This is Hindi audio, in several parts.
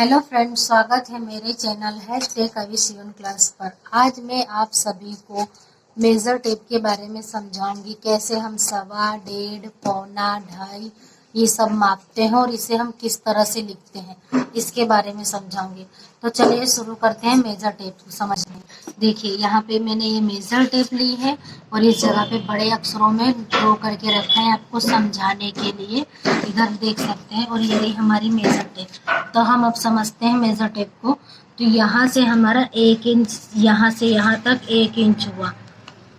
हेलो फ्रेंड्स, स्वागत है मेरे चैनल #टेक अवी शिवन क्लास पर। आज मैं आप सभी को मेज़र टेप के बारे में समझाऊंगी, कैसे हम सवा, डेढ़, पौना, ढाई ये सब मापते हैं और इसे हम किस तरह से लिखते हैं, इसके बारे में समझाऊंगी। तो चलिए शुरू करते हैं मेज़र टेप को समझने। देखिए यहाँ पे मैंने ये मेज़र टेप ली है और इस जगह पे बड़े अक्षरों में ड्रॉ करके रखा है आपको समझाने के लिए। इधर देख सकते हैं और ये रही हमारी मेज़र टेप। तो हम अब समझते हैं मेज़र टेप को। तो यहाँ से हमारा 1 इंच, यहाँ से यहाँ तक 1 इंच हुआ।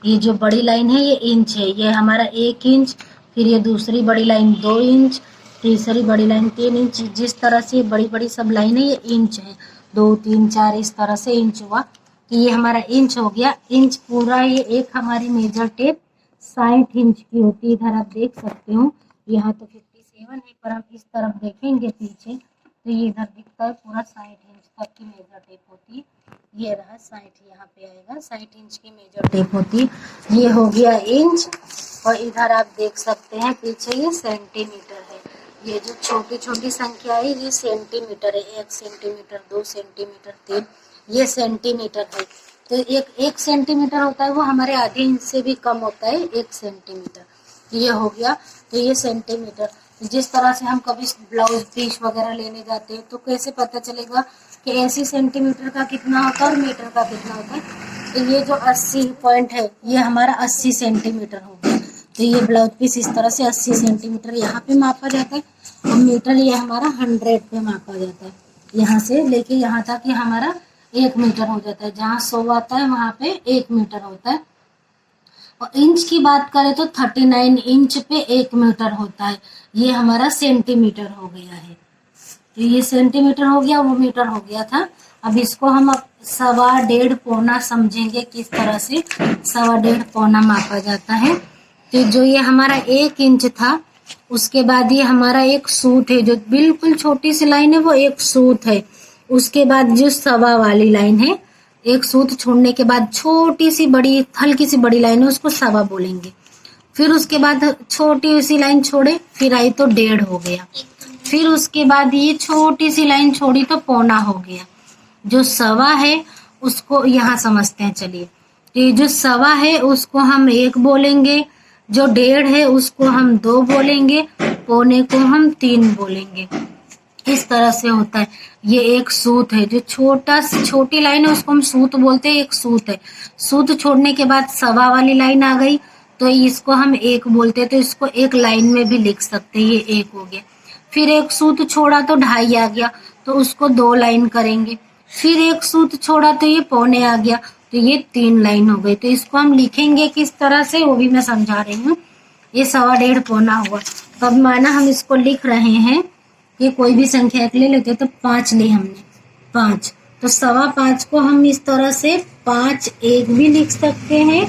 ये जो बड़ी लाइन है ये इंच है, ये हमारा 1 इंच। फिर ये दूसरी बड़ी लाइन 2 इंच, तीसरी बड़ी लाइन 3 इंच। जिस तरह से बड़ी बड़ी सब लाइन है ये इंच है, 2 3 4 इस तरह से इंच हुआ। तो ये हमारा इंच हो गया। इंच पूरा ये एक हमारी मेज़र टेप 60 इंच की होती है। इधर आप देख सकते हो, यहाँ तो 57 है, पर हम इस तरफ देखेंगे पीछे तो ये इधर दिखता है पूरा 60 इंच तक की मेज़र टेप होती है। ये रहा 60, यहाँ पे आएगा 60 इंच की मेज़र टेप होती है। ये हो गया इंच। और इधर आप देख सकते हैं पीछे ये सेंटीमीटर है। ये जो छोटी छोटी संख्या है ये सेंटीमीटर है। 1 सेंटीमीटर, 2 सेंटीमीटर, 3, ये सेंटीमीटर है। तो एक सेंटीमीटर होता है वो हमारे आधे इंच से भी कम होता है 1 सेंटीमीटर। ये हो गया। तो ये सेंटीमीटर। जिस तरह से हम कभी ब्लाउज पीस वगैरह लेने जाते हैं तो कैसे पता चलेगा कि 80 सेंटीमीटर का कितना होता है और मीटर का कितना होता है। तो ये जो 80 पॉइंट है ये हमारा 80 सेंटीमीटर हो गया। तो ये ब्लाउज पीस इस तरह से 80 सेंटीमीटर यहाँ पे मापा जाता है और मीटर ये हमारा 100 पे मापा जाता है। यहाँ से लेके यहाँ तक ये हमारा 1 मीटर हो जाता है। जहाँ 100 आता है वहाँ पे 1 मीटर होता है। और इंच की बात करें तो 39 इंच पे 1 मीटर होता है। ये हमारा सेंटीमीटर हो गया है। तो ये सेंटीमीटर हो गया, वो मीटर हो गया था। अब इसको हम अब सवा, डेढ़, पौना समझेंगे किस तरह से सवा, डेढ़, पौना मापा जाता है। तो जो ये हमारा 1 इंच था, उसके बाद ये हमारा एक सूत है, जो बिल्कुल छोटी सी लाइन है वो एक सूत है। उसके बाद जो सवा वाली लाइन है, एक सूत छोड़ने के बाद छोटी सी बड़ी हल्की सी बड़ी लाइन है, उसको सवा बोलेंगे। फिर उसके बाद छोटी सी लाइन छोड़े, फिर आई तो डेढ़ हो गया। फिर उसके बाद ये छोटी सी लाइन छोड़ी तो पौना हो गया। जो सवा है उसको यहाँ समझते हैं। चलिए, तो ये जो सवा है उसको हम 1 बोलेंगे, जो डेढ़ है उसको हम 2 बोलेंगे, पौने को हम 3 बोलेंगे। इस तरह से होता है। ये एक सूत है, जो छोटी लाइन है उसको हम सूत बोलते हैं, एक सूत है। सूत छोड़ने के बाद सवा वाली लाइन आ गई तो इसको हम 1 बोलते हैं। तो इसको एक लाइन में भी लिख सकते हैं, ये 1 हो गया। फिर एक सूत छोड़ा तो ढाई आ गया, तो उसको 2 लाइन करेंगे। फिर एक सूत छोड़ा तो ये पौने आ गया, तो ये 3 लाइन हो गई। तो इसको हम लिखेंगे किस तरह से वो भी मैं समझा रही हूँ। ये सवा, डेढ़, पौना हुआ। तो अब माना हम इसको लिख रहे हैं कि कोई भी संख्या एक ले लेते, तो 5 ली हमने, 5। तो सवा 5 को हम इस तरह से 5 1 भी लिख सकते हैं,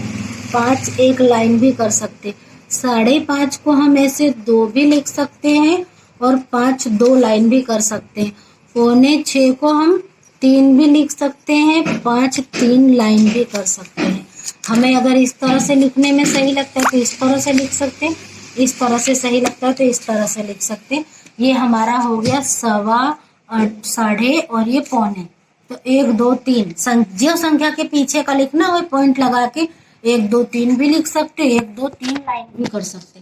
5 1 लाइन भी कर सकते। 5.5 को हम ऐसे 2 भी लिख सकते हैं और 5 2 लाइन भी कर सकते हैं। पौने 6 को हम 3 भी लिख सकते हैं, 5 3 लाइन भी कर सकते हैं। हमें अगर इस तरह से लिखने में सही लगता है तो इस तरह से लिख सकते हैं, इस तरह से सही लगता है तो इस तरह से लिख सकते हैं। ये हमारा हो गया सवा, साढ़े और ये पौने। तो 1 2 3 जो संख्या के पीछे का लिखना हो पॉइंट लगा के 1 2 3 भी लिख सकते, 1 2 3 लाइन भी कर सकते।